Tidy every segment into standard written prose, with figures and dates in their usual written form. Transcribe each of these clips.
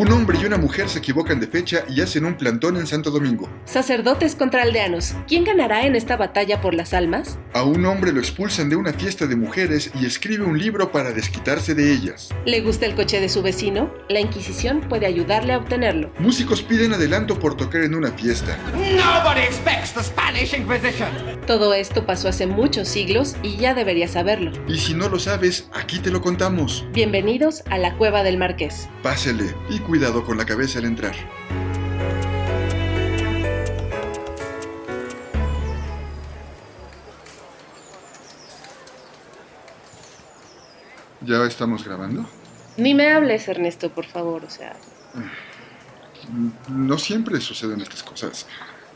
Un hombre y una mujer se equivocan de fecha y hacen un plantón en Santo Domingo. Sacerdotes contra aldeanos. ¿Quién ganará en esta batalla por las almas? A un hombre lo expulsan de una fiesta de mujeres y escribe un libro para desquitarse de ellas. ¿Le gusta el coche de su vecino? La Inquisición puede ayudarle a obtenerlo. Músicos piden adelanto por tocar en una fiesta. Nobody expects the Spanish Inquisition. Todo esto pasó hace muchos siglos y ya deberías saberlo. Y si no lo sabes, aquí te lo contamos. Bienvenidos a la Cueva del Marqués. Pásele y cuidado con la cabeza al entrar. ¿Ya estamos grabando? Ni me hables, Ernesto, por favor, No siempre suceden estas cosas.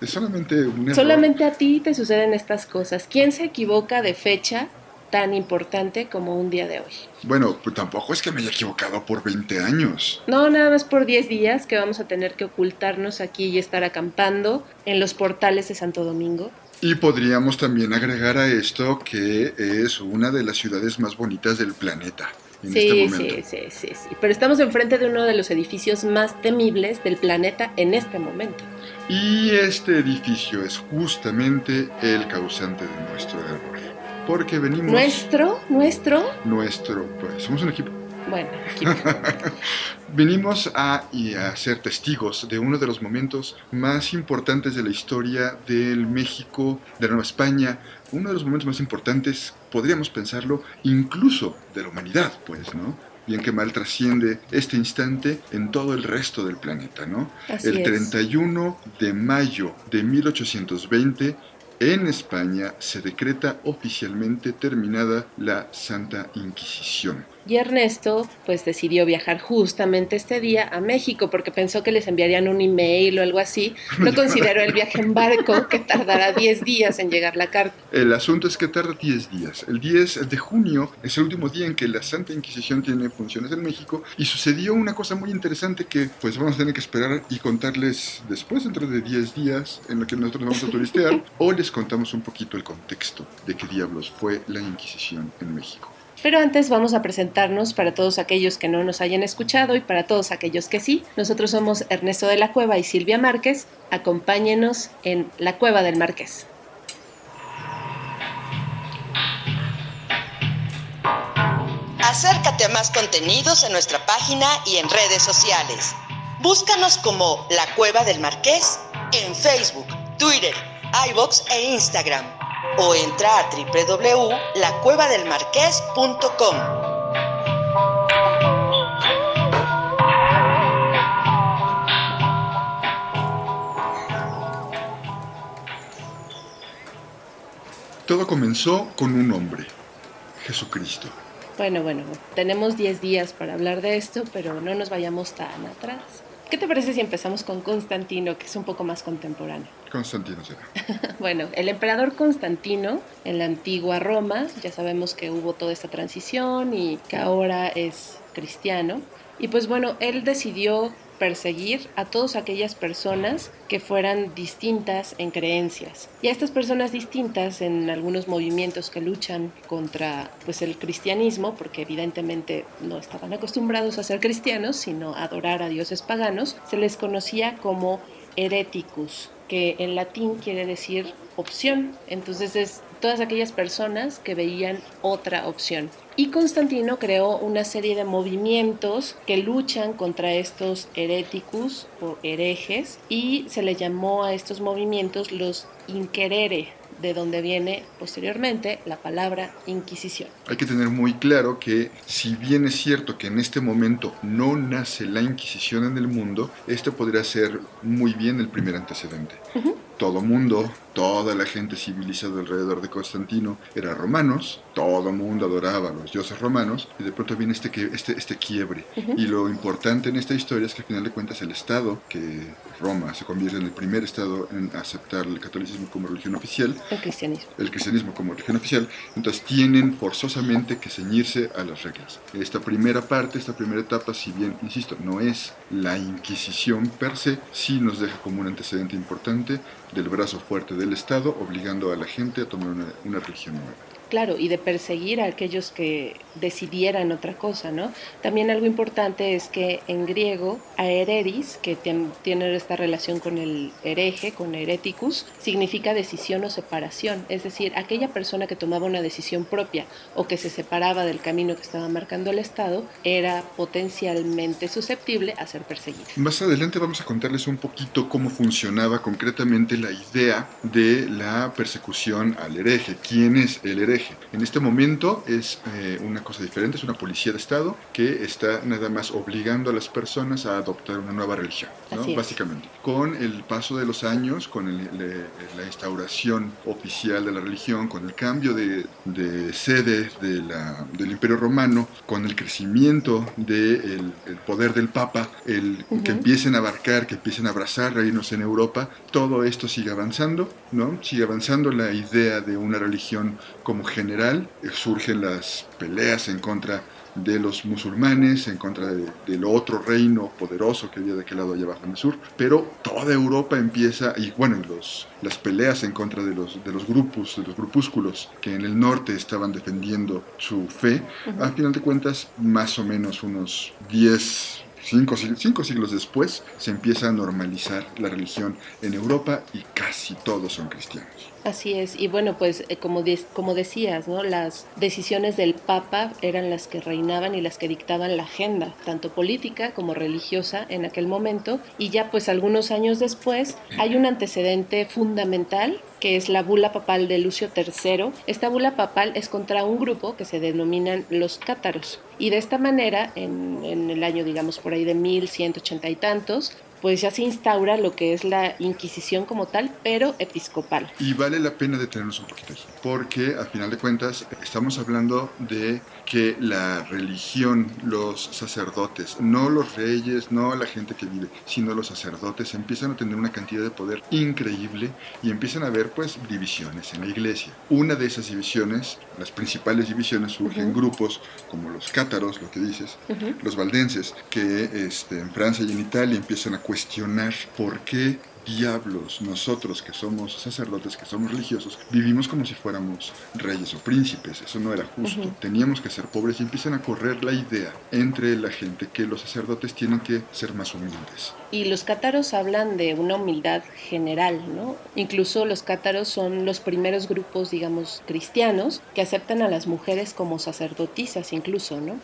Es solamente un error. Solamente a ti te suceden estas cosas. ¿Quién se equivoca de fecha tan importante como un día de hoy? Bueno, pues tampoco es que me haya equivocado por 20 años. No, nada más por 10 días que vamos a tener que ocultarnos aquí y estar acampando en los portales de Santo Domingo. Y podríamos también agregar a esto que es una de las ciudades más bonitas del planeta en este momento. Sí. Pero estamos enfrente de uno de los edificios más temibles del planeta en este momento. Y este edificio es justamente el causante de nuestro error. Porque venimos... ¿Nuestro? Pues somos un equipo. Bueno, equipo. Venimos a ser testigos de uno de los momentos más importantes de la historia del México, de la Nueva España, uno de los momentos más importantes, podríamos pensarlo, incluso de la humanidad, pues, ¿no? Bien que mal trasciende este instante en todo el resto del planeta, ¿no? Así el es. 31 de mayo de 1820, en España se decreta oficialmente terminada la Santa Inquisición. Y Ernesto, pues decidió viajar justamente este día a México porque pensó que les enviarían un email o algo así. No consideró el viaje en barco, que tardará 10 días en llegar la carta. El asunto es que tarda 10 días. El 10 de junio es el último día en que la Santa Inquisición tiene funciones en México y sucedió una cosa muy interesante que pues vamos a tener que esperar y contarles después, dentro de 10 días, en lo que nosotros vamos a turistear, o les contamos un poquito el contexto de qué diablos fue la Inquisición en México. Pero antes vamos a presentarnos para todos aquellos que no nos hayan escuchado y para todos aquellos que sí. Nosotros somos Ernesto de la Cueva y Silvia Márquez. Acompáñenos en la Cueva del Marqués. Acércate a más contenidos en nuestra página y en redes sociales. Búscanos como La Cueva del Marqués en Facebook, Twitter, iVoox e Instagram. O entra a www.lacuevadelmarqués.com. Todo comenzó con un hombre, Jesucristo. Bueno, tenemos 10 días para hablar de esto, pero no nos vayamos tan atrás. ¿Qué te parece si empezamos con Constantino, que es un poco más contemporáneo? Constantino será. Bueno, el emperador Constantino en la antigua Roma, ya sabemos que hubo toda esta transición y que ahora es cristiano. Y pues bueno, él decidió perseguir a todas aquellas personas que fueran distintas en creencias. Y a estas personas distintas en algunos movimientos que luchan contra pues el cristianismo, porque evidentemente no estaban acostumbrados a ser cristianos, sino a adorar a dioses paganos, se les conocía como hereticus, que en latín quiere decir opción. Entonces es todas aquellas personas que veían otra opción. Y Constantino creó una serie de movimientos que luchan contra estos hereticus o herejes y se le llamó a estos movimientos los inquerere, de donde viene posteriormente la palabra Inquisición. Hay que tener muy claro que si bien es cierto que en este momento no nace la Inquisición en el mundo, este podría ser muy bien el primer antecedente. Todo mundo, toda la gente civilizada alrededor de Constantino eran romanos, todo mundo adoraba a los dioses romanos y de pronto viene este quiebre. Y lo importante en esta historia es que al final de cuentas el Estado, que Roma se convierte en el primer Estado en aceptar el catolicismo como religión oficial, el cristianismo como religión oficial, entonces tienen forzosamente que ceñirse a las reglas. Esta primera parte, esta primera etapa, si bien, insisto, no es la Inquisición per se, sí nos deja como un antecedente importante del brazo fuerte del Estado, obligando a la gente a tomar una religión nueva. claro, y de perseguir a aquellos que decidieran otra cosa, ¿no? También algo importante es que en griego, aereris, que tiene esta relación con el hereje, con hereticus, significa decisión o separación, es decir, aquella persona que tomaba una decisión propia o que se separaba del camino que estaba marcando el Estado era potencialmente susceptible a ser perseguida. Más adelante vamos a contarles un poquito cómo funcionaba concretamente la idea de la persecución al hereje. ¿Quién es el hereje? En este momento es una cosa diferente, es una policía de Estado que está nada más obligando a las personas a adoptar una nueva religión, ¿no? Básicamente. Con el paso de los años, con la instauración oficial de la religión, con el cambio de sede del Imperio Romano, con el crecimiento del poder del Papa, que empiecen a abarcar, que empiecen a abrazar reinos en Europa, todo esto sigue avanzando, ¿no? Sigue avanzando la idea de una religión como general, surgen las peleas en contra de los musulmanes, en contra del otro reino poderoso que había de aquel lado allá abajo en el sur, pero toda Europa empieza, y bueno, las peleas en contra de los grupúsculos que en el norte estaban defendiendo su fe, a final de cuentas, más o menos unos 5 siglos después, se empieza a normalizar la religión en Europa y casi todos son cristianos. Así es, y bueno, pues como decías, ¿no? Las decisiones del Papa eran las que reinaban y las que dictaban la agenda, tanto política como religiosa en aquel momento, y ya pues algunos años después hay un antecedente fundamental que es la bula papal de Lucio III. Esta bula papal es contra un grupo que se denominan los cátaros, y de esta manera, en el año, digamos, por ahí de 1180 y tantos, pues ya se instaura lo que es la Inquisición como tal, pero episcopal. Y vale la pena detenernos un poquito ahí, porque a final de cuentas estamos hablando de que la religión, los sacerdotes, no los reyes, no la gente que vive, sino los sacerdotes empiezan a tener una cantidad de poder increíble y empiezan a haber pues divisiones en la iglesia. Una de esas divisiones, las principales divisiones, surgen grupos como los cátaros, lo que dices, los valdenses, que en Francia y en Italia empiezan a cuestionar por qué diablos nosotros que somos sacerdotes, que somos religiosos, vivimos como si fuéramos reyes o príncipes. Eso no era justo. Teníamos que ser pobres y empiezan a correr la idea entre la gente que los sacerdotes tienen que ser más humildes. Y los cátaros hablan de una humildad general, ¿no? Incluso los cátaros son los primeros grupos, digamos, cristianos que aceptan a las mujeres como sacerdotisas incluso, ¿no?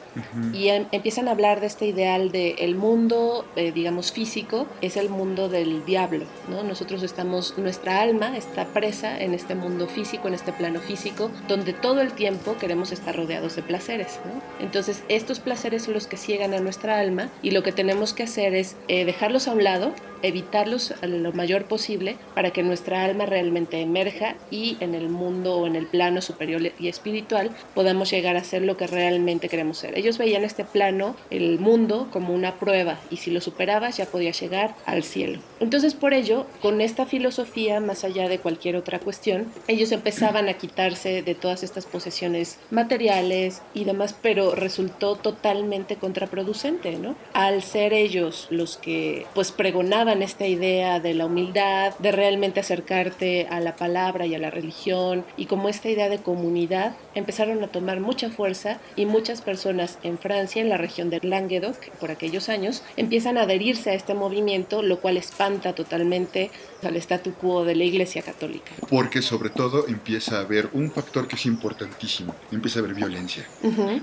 Y empiezan a hablar de este ideal de el mundo, digamos, físico, es el mundo del diablo, ¿no? Nuestra alma está presa en este mundo físico, en este plano físico, donde todo el tiempo queremos estar rodeados de placeres, ¿no? Entonces, estos placeres son los que ciegan a nuestra alma y lo que tenemos que hacer es dejarlos a un lado, evitarlos a lo mayor posible para que nuestra alma realmente emerja y en el mundo o en el plano superior y espiritual podamos llegar a ser lo que realmente queremos ser. Ellos veían este plano, el mundo, como una prueba y si lo superabas ya podías llegar al cielo. Entonces por ello, con esta filosofía, más allá de cualquier otra cuestión, ellos empezaban a quitarse de todas estas posesiones materiales y demás, pero resultó totalmente contraproducente, ¿no? Al ser ellos los que pues pregonaban esta idea de la humildad, de realmente acercarte a la palabra y a la religión, y como esta idea de comunidad, empezaron a tomar mucha fuerza y muchas personas en Francia, en la región de Languedoc, por aquellos años, empiezan a adherirse a este movimiento, lo cual espanta totalmente al statu quo de la Iglesia Católica. Porque sobre todo empieza a haber un factor que es importantísimo, empieza a haber violencia.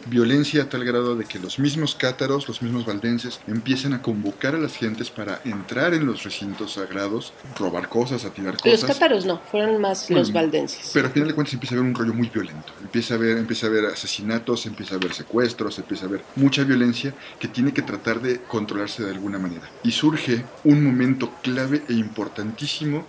Violencia a tal grado de que los mismos cátaros, los mismos valdenses, empiezan a convocar a las gentes para entrar en los recintos sagrados, robar cosas, a tirar cosas. Los cátaros no, fueron más los valdenses. Pero al final de cuentas empieza a haber un rollo muy violento. Empieza a haber asesinatos, empieza a haber secuestros, empieza a haber mucha violencia que tiene que tratar de controlarse de alguna manera. Y surge un momento clave e importantísimo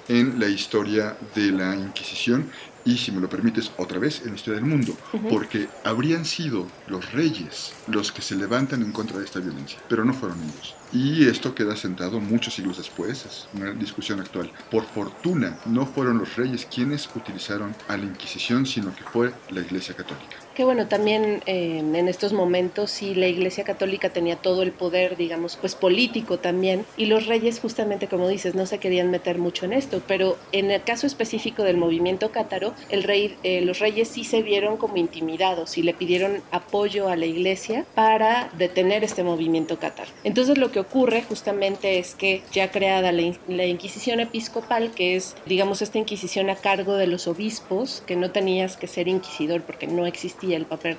en la historia de la Inquisición y, si me lo permites, otra vez en la historia del mundo, porque habrían sido los reyes los que se levantan en contra de esta violencia, pero no fueron ellos. Y esto queda sentado muchos siglos después, es una discusión actual. Por fortuna, no fueron los reyes quienes utilizaron a la Inquisición, sino que fue la Iglesia Católica. que bueno, también en estos momentos sí la Iglesia Católica tenía todo el poder, digamos, pues político también, y los reyes justamente, como dices, no se querían meter mucho en esto, pero en el caso específico del movimiento cátaro, los reyes sí se vieron como intimidados y le pidieron apoyo a la Iglesia para detener este movimiento cátaro. Entonces lo que ocurre justamente es que ya creada la Inquisición episcopal, que es, digamos, esta Inquisición a cargo de los obispos, que no tenías que ser inquisidor porque no existía el papel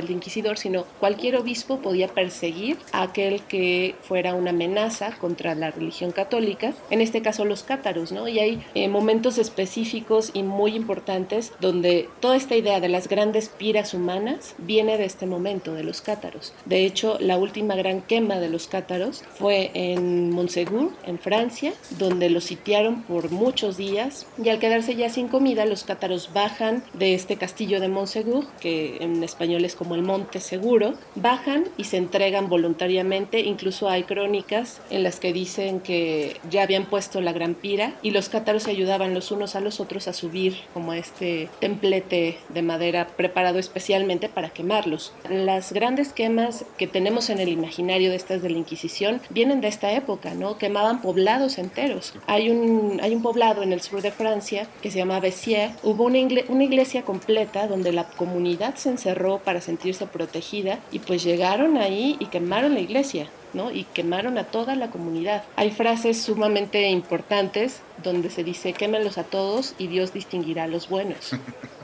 de inquisidor, sino cualquier obispo podía perseguir a aquel que fuera una amenaza contra la religión católica, en este caso los cátaros, ¿no? Y hay momentos específicos y muy importantes donde toda esta idea de las grandes piras humanas viene de este momento, de los cátaros. De hecho, la última gran quema de los cátaros fue en Montségur, en Francia, donde los sitiaron por muchos días, y al quedarse ya sin comida, los cátaros bajan de este castillo de Montségur, que en español es como el Monte Seguro, bajan y se entregan voluntariamente. Incluso hay crónicas en las que dicen que ya habían puesto la gran pira y los cátaros se ayudaban los unos a los otros a subir como a este templete de madera preparado especialmente para quemarlos. Las grandes quemas que tenemos en el imaginario de estas de la Inquisición vienen de esta época, ¿no? Quemaban poblados enteros. Hay un poblado en el sur de Francia que se llama Béziers. Hubo una iglesia completa donde la comunidad se encerró para sentirse protegida y pues llegaron ahí y quemaron la iglesia, ¿no? Y quemaron a toda la comunidad. Hay frases sumamente importantes donde se dice: quémenlos a todos y Dios distinguirá a los buenos.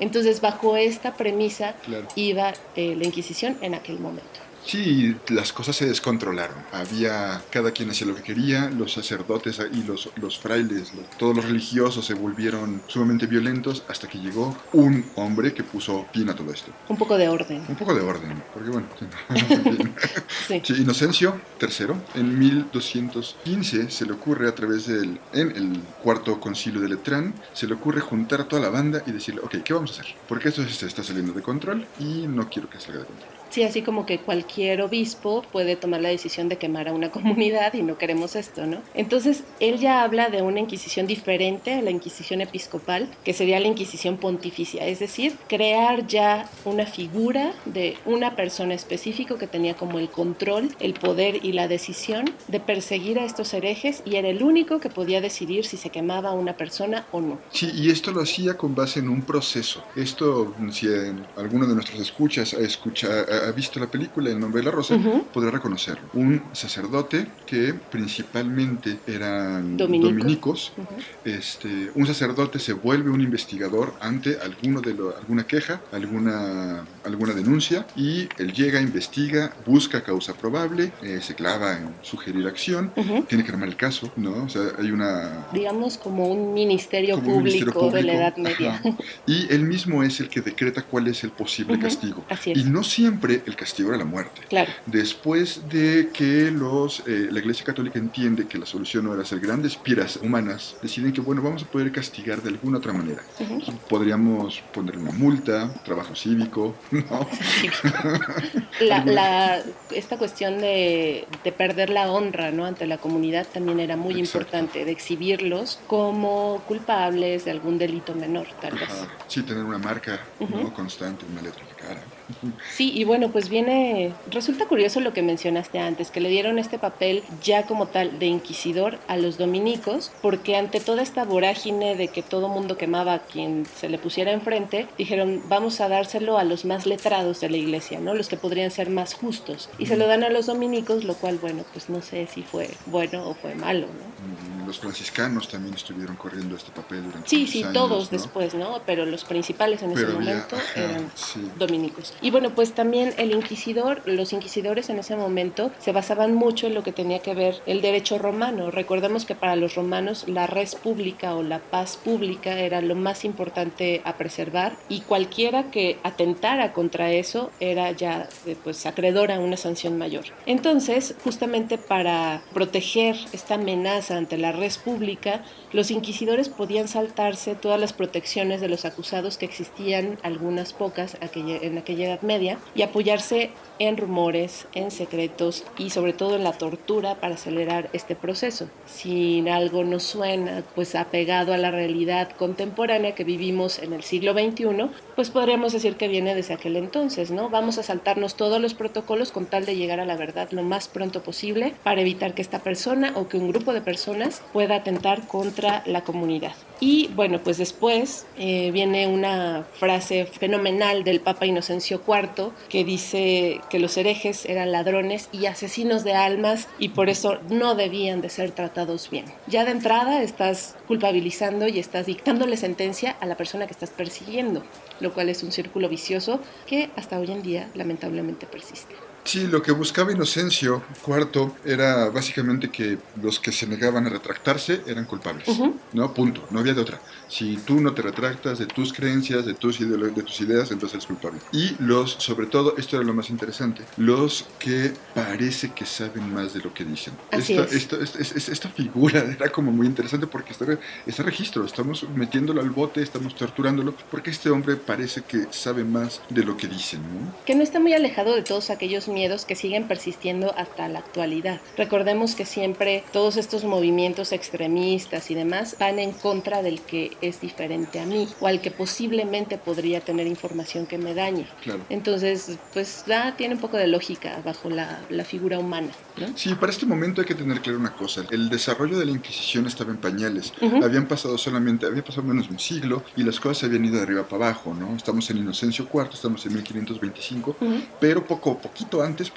Entonces, bajo esta premisa iba la Inquisición en aquel momento. Sí, las cosas se descontrolaron. Cada quien hacía lo que quería, los sacerdotes y los frailes, todos los religiosos se volvieron sumamente violentos hasta que llegó un hombre que puso fin a todo esto. Un poco de orden. Porque bueno, sí. Sí, Inocencio III, en 1215 se le ocurre en el cuarto concilio de Letrán, se le ocurre juntar a toda la banda y decirle: ok, ¿qué vamos a hacer? Porque esto se está saliendo de control y no quiero que salga de control. Sí, así como que cualquier obispo puede tomar la decisión de quemar a una comunidad y no queremos esto, ¿no? Entonces, él ya habla de una Inquisición diferente a la Inquisición episcopal, que sería la Inquisición pontificia, es decir, crear ya una figura de una persona específica que tenía como el control, el poder y la decisión de perseguir a estos herejes, y era el único que podía decidir si se quemaba a una persona o no. Sí, y esto lo hacía con base en un proceso. Esto, si alguno de nuestros escuchas ha visto la película El nombre de la rosa, podrá reconocerlo. Un sacerdote que principalmente eran dominicos. Un sacerdote se vuelve un investigador ante alguna queja, alguna denuncia, y él llega, investiga, busca causa probable, se clava en sugerir acción, tiene que armar el caso, ¿no? O sea, hay digamos como un ministerio público de la Edad Media. Y él mismo es el que decreta cuál es el posible castigo. Así es. Y no siempre el castigo era la muerte. Claro. Después de que la Iglesia Católica entiende que la solución no era hacer grandes piras humanas, deciden que, bueno, vamos a poder castigar de alguna otra manera. Podríamos ponerle una multa, trabajo cívico, ¿no? Esta cuestión de perder la honra, ¿no?, ante la comunidad también era muy importante, de exhibirlos como culpables de algún delito menor, tal vez. Sí, tener una marca, ¿no?, constante, una letra en la cara. Sí, y bueno, pues resulta curioso lo que mencionaste antes, que le dieron este papel ya como tal de inquisidor a los dominicos, porque ante toda esta vorágine de que todo mundo quemaba a quien se le pusiera enfrente, dijeron: vamos a dárselo a los más letrados de la iglesia, ¿no?, los que podrían ser más justos, y se lo dan a los dominicos, lo cual, bueno, pues no sé si fue bueno o fue malo, ¿no? Los franciscanos también estuvieron corriendo este papel durante muchos años, todos, ¿no?, después, ¿no? Pero los principales en ese momento eran dominicos. Y bueno, pues también los inquisidores en ese momento se basaban mucho en lo que tenía que ver el derecho romano. Recordemos que para los romanos la res pública o la paz pública era lo más importante a preservar, y cualquiera que atentara contra eso era ya pues acreedor a una sanción mayor. Entonces, justamente para proteger esta amenaza ante la res pública, los inquisidores podían saltarse todas las protecciones de los acusados que existían, algunas pocas en aquella Edad Media, y apoyarse en rumores, en secretos y sobre todo en la tortura para acelerar este proceso. Si algo nos suena pues apegado a la realidad contemporánea que vivimos en el siglo XXI, Pues podríamos decir que viene desde aquel entonces, ¿no? Vamos a saltarnos todos los protocolos con tal de llegar a la verdad lo más pronto posible para evitar que esta persona o que un grupo de personas pueda atentar contra la comunidad. Y bueno, pues después viene una frase fenomenal del Papa Inocencio IV que dice que los herejes eran ladrones y asesinos de almas y por eso no debían de ser tratados bien. Ya de entrada estás culpabilizando y estás dictándole sentencia a la persona que estás persiguiendo, lo cual es un círculo vicioso que hasta hoy en día lamentablemente persiste. Sí, lo que buscaba Inocencio IV era básicamente que los que se negaban a retractarse eran culpables, ¿no? Punto, no había de otra. Si tú no te retractas de tus creencias, de tus ideas, entonces eres culpable. Y sobre todo, esto era lo más interesante, los que parece que saben más de lo que dicen. Esta figura era como muy interesante porque está registro, estamos metiéndolo al bote, estamos torturándolo, porque este hombre parece que sabe más de lo que dicen, ¿no? Que no está muy alejado de todos aquellos miedos que siguen persistiendo hasta la actualidad. Recordemos que siempre todos estos movimientos extremistas y demás van en contra del que es diferente a mí o al que posiblemente podría tener información que me dañe. Claro. Entonces, pues tiene un poco de lógica bajo la figura humana, ¿no? Sí, para este momento hay que tener claro una cosa. El desarrollo de la Inquisición estaba en pañales. Había pasado menos de un siglo y las cosas se habían ido de arriba para abajo, ¿no? Estamos en Inocencio IV, estamos en 1525, pero poquito antes,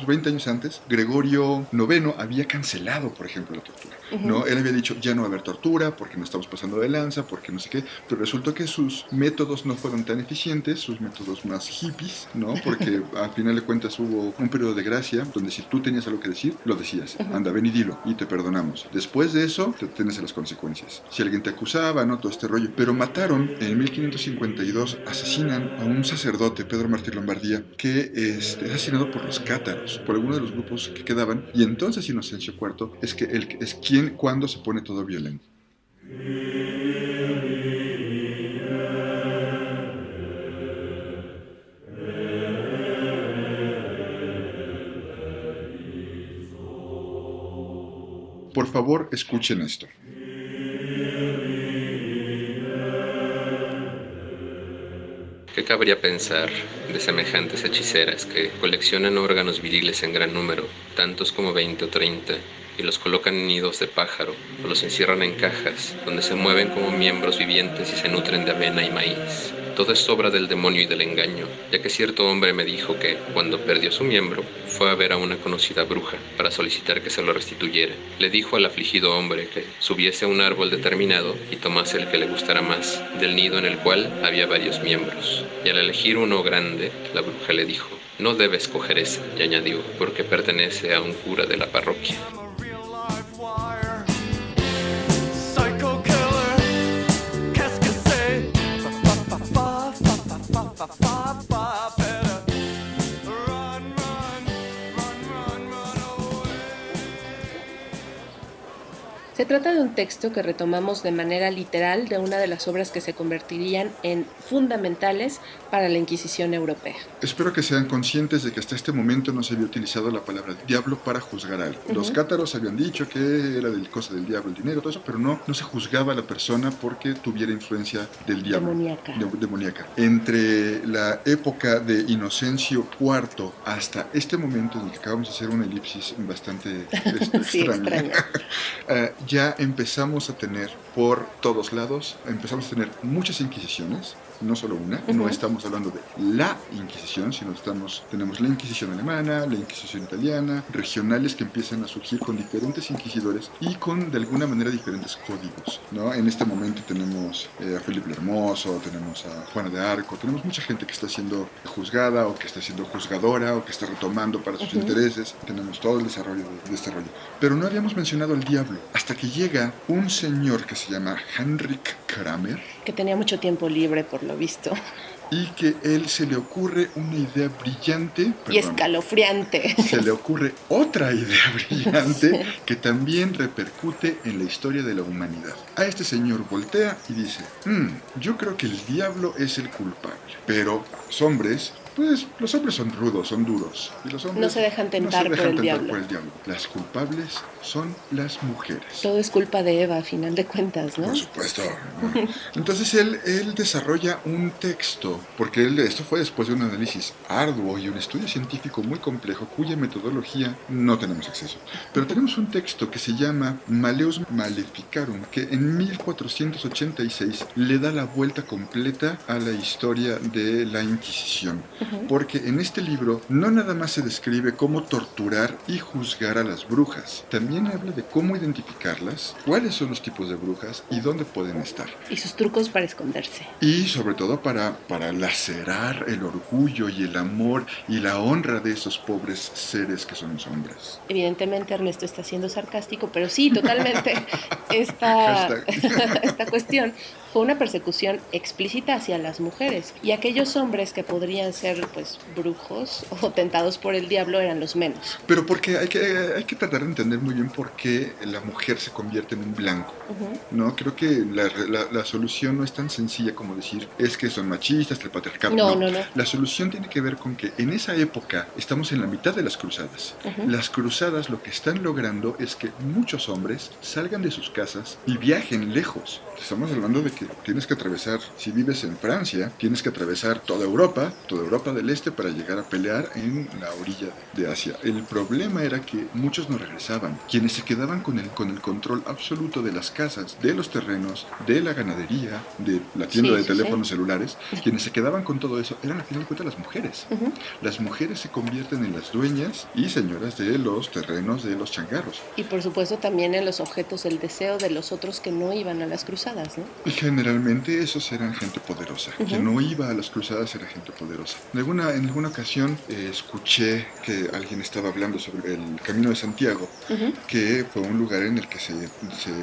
20 años antes, Gregorio IX había cancelado, por ejemplo, la tortura, ¿no? Él había dicho, ya no va a haber tortura porque nos estamos pasando de lanza, porque no sé qué, pero resultó que sus métodos no fueron tan eficientes, sus métodos más hippies, ¿no? Porque al final de cuentas hubo un periodo de gracia donde si tú tenías algo que decir, lo decías. Anda, ven y dilo, y te perdonamos. Después de eso, te tienes a las consecuencias. Si alguien te acusaba, ¿no? Todo este rollo. Pero mataron, en 1552, asesinan a un sacerdote, Pedro Martí Lombardía, que es asesinado por los cátaros, por alguno de los grupos que quedaban, y entonces Inocencio IV es quien cuando se pone todo violento. Por favor, escuchen esto. ¿Qué cabría pensar de semejantes hechiceras que coleccionan órganos viriles en gran número, tantos como 20 o 30, y los colocan en nidos de pájaro o los encierran en cajas, donde se mueven como miembros vivientes y se nutren de avena y maíz? Todo es obra del demonio y del engaño, ya que cierto hombre me dijo que, cuando perdió su miembro, fue a ver a una conocida bruja para solicitar que se lo restituyera. Le dijo al afligido hombre que subiese a un árbol determinado y tomase el que le gustara más, del nido en el cual había varios miembros. Y al elegir uno grande, la bruja le dijo, no debes coger ese, y añadió, porque pertenece a un cura de la parroquia. Se trata de un texto que retomamos de manera literal de una de las obras que se convertirían en fundamentales para la Inquisición europea. Espero que sean conscientes de que hasta este momento no se había utilizado la palabra diablo para juzgar a algo. Los cátaros habían dicho que era cosa del diablo, el dinero, todo eso, pero no se juzgaba a la persona porque tuviera influencia del diablo. Demoníaca. Entre la época de Inocencio IV hasta este momento en el que acabamos de hacer una elipsis bastante extraña, ya empezamos a tener por todos lados, empezamos a tener muchas inquisiciones, no solo una, no estamos hablando de la Inquisición, sino tenemos la Inquisición alemana, la Inquisición italiana, regionales que empiezan a surgir con diferentes inquisidores y con de alguna manera diferentes códigos, ¿no? En este momento tenemos a Felipe el Hermoso, tenemos a Juana de Arco, tenemos mucha gente que está siendo juzgada o que está siendo juzgadora o que está retomando para sus intereses, tenemos todo el desarrollo de este rollo. Pero no habíamos mencionado al diablo, hasta que llega un señor que se llama Heinrich Kramer, que tenía mucho tiempo libre por lo visto. Y que él se le ocurre una idea brillante. Y escalofriante. Se le ocurre otra idea brillante que también repercute en la historia de la humanidad. A este señor voltea y dice, yo creo que el diablo es el culpable. Pero los hombres Pues los hombres son rudos, son duros. Y los hombres No se dejan tentar por el diablo. Las culpables son las mujeres. Todo es culpa de Eva, a final de cuentas, ¿no? Por supuesto. ¿No? Entonces él desarrolla un texto, porque esto fue después de un análisis arduo y un estudio científico muy complejo, cuya metodología no tenemos acceso. Pero tenemos un texto que se llama Maleus Maleficarum, que en 1486 le da la vuelta completa a la historia de la Inquisición. Porque en este libro no nada más se describe cómo torturar y juzgar a las brujas, también habla de cómo identificarlas, cuáles son los tipos de brujas y dónde pueden estar. Y sus trucos para esconderse. Y sobre todo para lacerar el orgullo y el amor y la honra de esos pobres seres que son los hombres. Evidentemente Ernesto está siendo sarcástico, pero sí, totalmente esta cuestión fue una persecución explícita hacia las mujeres, y aquellos hombres que podrían ser pues brujos o tentados por el diablo eran los menos. Pero porque hay que tratar de entender muy bien por qué la mujer se convierte en un blanco. No, creo que la solución no es tan sencilla como decir es que son machistas, el patriarcado. No. La solución tiene que ver con que en esa época estamos en la mitad de las cruzadas. Las cruzadas lo que están logrando es que muchos hombres salgan de sus casas y viajen lejos. Estamos hablando de que tienes que atravesar, si vives en Francia, tienes que atravesar toda Europa del Este para llegar a pelear en la orilla de Asia. El problema era que muchos no regresaban. Quienes se quedaban con el control absoluto de las casas, de los terrenos, de la ganadería, de la tienda de teléfonos celulares, quienes se quedaban con todo eso eran al final de cuentas las mujeres. Las mujeres se convierten en las dueñas y señoras de los terrenos de los changarros. Y por supuesto también en los objetos del deseo de los otros que no iban a las cruzadas, ¿no? Y generalmente esos eran gente poderosa. Quien no iba a las cruzadas era gente poderosa. En alguna ocasión escuché que alguien estaba hablando sobre el Camino de Santiago, que fue un lugar en el que se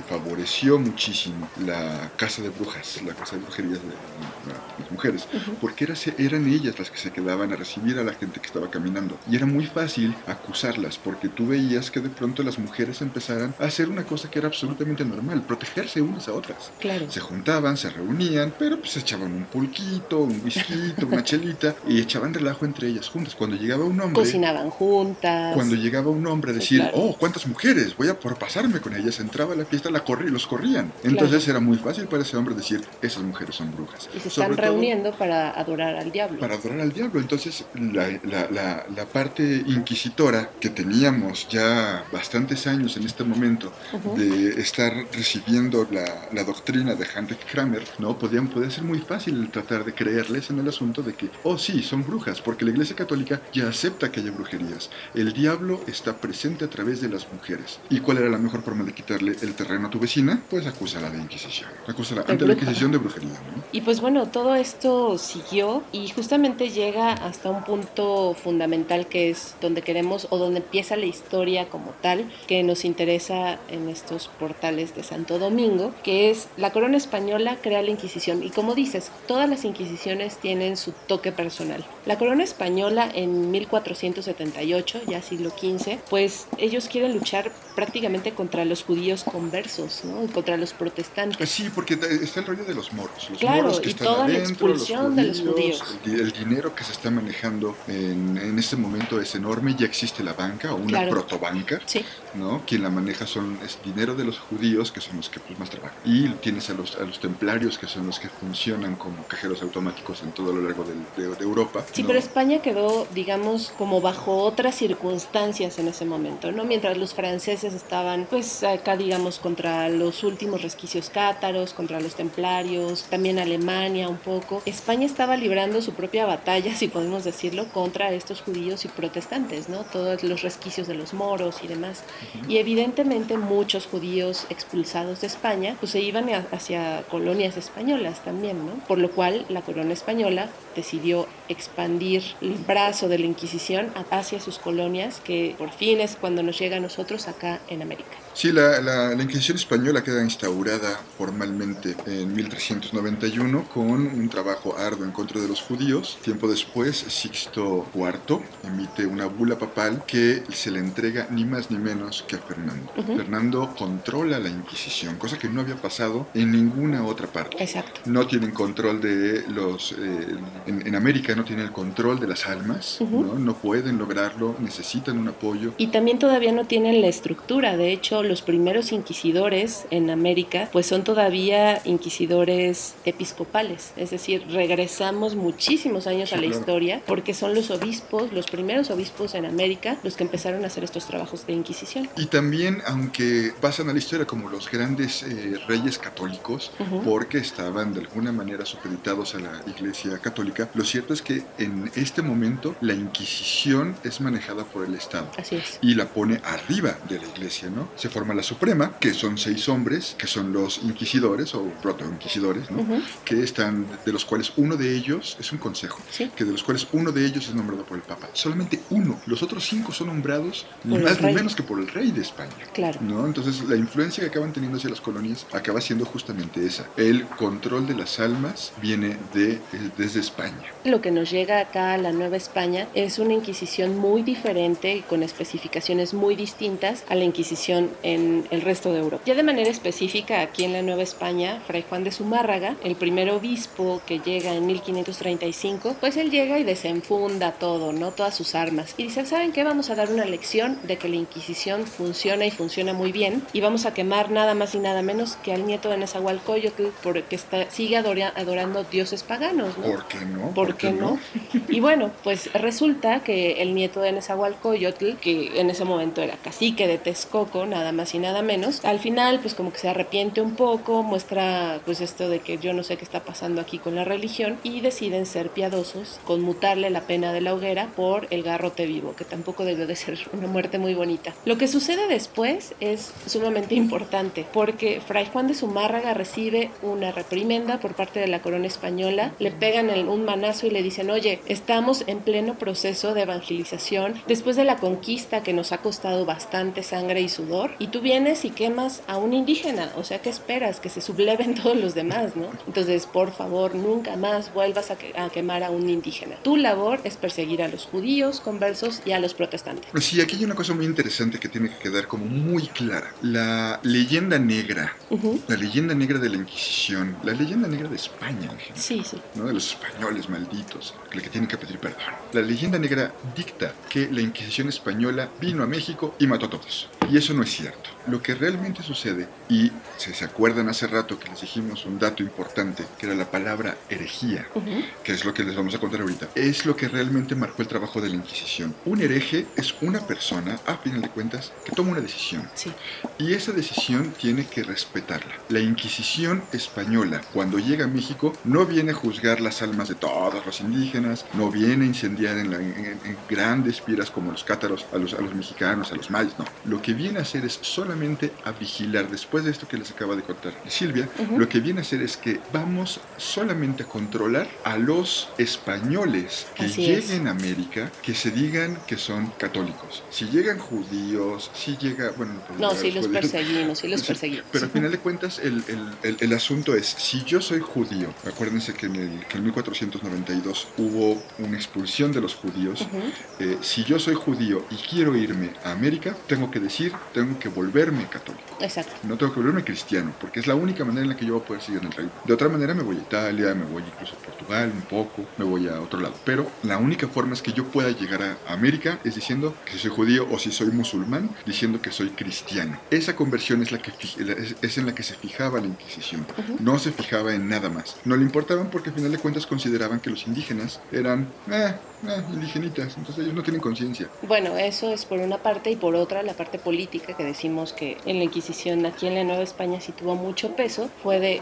favoreció muchísimo la casa de brujas, la casa de brujerías de las mujeres, porque eran ellas las que se quedaban a recibir a la gente que estaba caminando. Y era muy fácil acusarlas, porque tú veías que de pronto las mujeres empezaran a hacer una cosa que era absolutamente normal, protegerse unas a otras. Claro. Se juntaban, se reunían, pero pues echaban un pulquito, un whisky, una chelita, y echaban relajo entre ellas juntas. Cuando llegaba un hombre... Cocinaban juntas. Cuando llegaba un hombre a decir, claro. Oh, ¿cuántas mujeres? Voy a por pasarme con ellas. Entraba a la fiesta, los corrían. Entonces era muy fácil para ese hombre decir, esas mujeres son brujas. Y se están reuniendo para adorar al diablo. Para adorar al diablo. Entonces la parte inquisitora que teníamos ya bastantes años en este momento de estar recibiendo la doctrina de Heinrich Kramer, ¿no? Podía ser muy fácil el tratar de creerles en el asunto de que, oh sí, son brujas, porque la Iglesia Católica ya acepta que haya brujerías. El diablo está presente a través de las mujeres. ¿Y cuál era la mejor forma de quitarle el terreno a tu vecina? Pues acúsala de Inquisición. Acúsala ante la Inquisición de brujería, ¿no? Y pues bueno, todo esto siguió y justamente llega hasta un punto fundamental que es donde queremos o donde empieza la historia como tal que nos interesa en estos portales de Santo Domingo, que es la corona española crea la Inquisición. Y como dices, todas las Inquisiciones tienen su toque personal. La corona española en 1478, ya siglo XV, pues ellos quieren luchar prácticamente contra los judíos conversos, ¿no? Y contra los protestantes. Sí, porque está el rollo de los moros. Los claro, moros que y están toda adentro, la expulsión de los judíos. El dinero que se está manejando en este momento es enorme. Ya existe la banca o una protobanca, sí, ¿no? Quien la maneja es dinero de los judíos, que son los que pues, más trabajan. Y tienes a los templarios, que son los que funcionan como cajeros automáticos en todo lo largo de Europa. Sí, ¿no? pero España quedó, digamos, como bajo otras circunstancias en ese momento, ¿no? Mientras los franceses estaban, pues, acá, digamos, contra los últimos resquicios cátaros, contra los templarios, también Alemania un poco. España estaba librando su propia batalla, si podemos decirlo, contra estos judíos y protestantes, ¿no? Todos los resquicios de los moros y demás. Y evidentemente muchos judíos expulsados de España, pues se iban hacia colonias españolas también, ¿no? Por lo cual la corona española decidió expandir el brazo de la Inquisición hacia sus colonias, que por fin es cuando nos llega a nosotros acá en América. Sí, la Inquisición española queda instaurada formalmente en 1391 con un trabajo arduo en contra de los judíos. Tiempo después, Sixto IV emite una bula papal que se le entrega ni más ni menos menos que a Fernando. Fernando controla la Inquisición, cosa que no había pasado en ninguna otra parte. Exacto. No tienen control de los... en América no tienen el control de las almas, no pueden lograrlo, necesitan un apoyo. Y también todavía no tienen la estructura. De hecho, los primeros inquisidores en América pues son todavía inquisidores episcopales. Es decir, regresamos muchísimos años a la historia porque son los obispos, los primeros obispos en América, los que empezaron a hacer estos trabajos de Inquisición. Y también, aunque pasan a la historia como los grandes reyes católicos, porque estaban de alguna manera supeditados a la Iglesia Católica, lo cierto es que en este momento la Inquisición es manejada por el Estado. Así es. Y la pone arriba de la Iglesia, ¿no? Se forma la Suprema, que son 6 hombres, que son los inquisidores o protoinquisidores, ¿no? Que están, de los cuales uno de ellos es un consejo, que de los cuales uno de ellos es nombrado por el Papa. Solamente uno. Los otros 5 son nombrados ni más ni menos que por el rey de España. Claro. ¿No? Entonces la influencia que acaban teniendo hacia las colonias acaba siendo justamente esa. El control de las almas viene desde España. Lo que nos llega acá a la Nueva España es una Inquisición muy diferente y con especificaciones muy distintas a la Inquisición en el resto de Europa. Ya de manera específica, aquí en la Nueva España, Fray Juan de Zumárraga, el primer obispo que llega en 1535, pues él llega y desenfunda todo, ¿no? Todas sus armas. Y dice, ¿saben qué? Vamos a dar una lección de que la Inquisición funciona y funciona muy bien y vamos a quemar nada más y nada menos que al nieto de Nezahualcóyotl porque sigue adorando dioses paganos, ¿no? ¿Por qué no? ¿Por qué no? Y bueno, pues resulta que el nieto de Nezahualcóyotl, que en ese momento era cacique de Texcoco, nada más y nada menos, al final pues como que se arrepiente un poco, muestra pues esto de que yo no sé qué está pasando aquí con la religión y deciden ser piadosos, conmutarle la pena de la hoguera por el garrote vivo, que tampoco debió de ser una muerte muy bonita. Lo que sucede después es sumamente importante porque Fray Juan de Zumárraga recibe una reprimenda por parte de la corona española, le pegan un manazo y le dicen, oye, estamos en pleno proceso de evangelización después de la conquista que nos ha costado bastante sangre y sudor y tú vienes y quemas a un indígena, o sea, ¿qué esperas? Que se subleven todos los demás, ¿no? Entonces, por favor, nunca más vuelvas a quemar a un indígena. Tu labor es perseguir a los judíos conversos y a los protestantes. Sí, aquí hay una cosa muy interesante que tiene que quedar como muy clara. La leyenda negra, la leyenda negra de la Inquisición, la leyenda negra de España en general, sí, ¿no? De los españoles malditos, que tienen que pedir perdón. La leyenda negra dicta que la Inquisición española vino a México y mató a todos. Y eso no es cierto. Lo que realmente sucede, y si se acuerdan hace rato que les dijimos un dato importante, que era la palabra herejía, que es lo que les vamos a contar ahorita, es lo que realmente marcó el trabajo de la Inquisición. Un hereje es una persona, a final de cuentas, que toma una decisión. Sí. Y esa decisión tiene que respetarla. La Inquisición española, cuando llega a México, no viene a juzgar las almas de todos los indígenas, no viene a incendiar en grandes piedras como los cátaros a los mexicanos, a los mayas, no. Lo que viene a hacer es solamente a vigilar, después de esto que les acaba de contar Silvia, lo que viene a hacer es que vamos solamente a controlar a los españoles que lleguen a América, que se digan que son católicos. Si llegan judíos, si llega, bueno, no, sí los perseguimos, pero al final de cuentas el asunto es, si yo soy judío, acuérdense que en 1492 hubo una expulsión de los judíos, si yo soy judío y quiero irme a América, tengo que volverme católico. Exacto. No tengo que volverme cristiano, porque es la única manera en la que yo voy a poder seguir en el reino. De otra manera me voy a Italia, me voy incluso a Portugal un poco, me voy a otro lado. Pero la única forma es que yo pueda llegar a América es diciendo que si soy judío o si soy musulmán, diciendo que soy cristiano. Esa conversión es en la que se fijaba la Inquisición. No se fijaba en nada más. No le importaban porque al final de cuentas consideraban que los indígenas eran indigenitas, entonces ellos no tienen conciencia. Bueno, eso es por una parte, y por otra la parte política, que decimos que en la Inquisición aquí en la Nueva España sí tuvo mucho peso, fue de,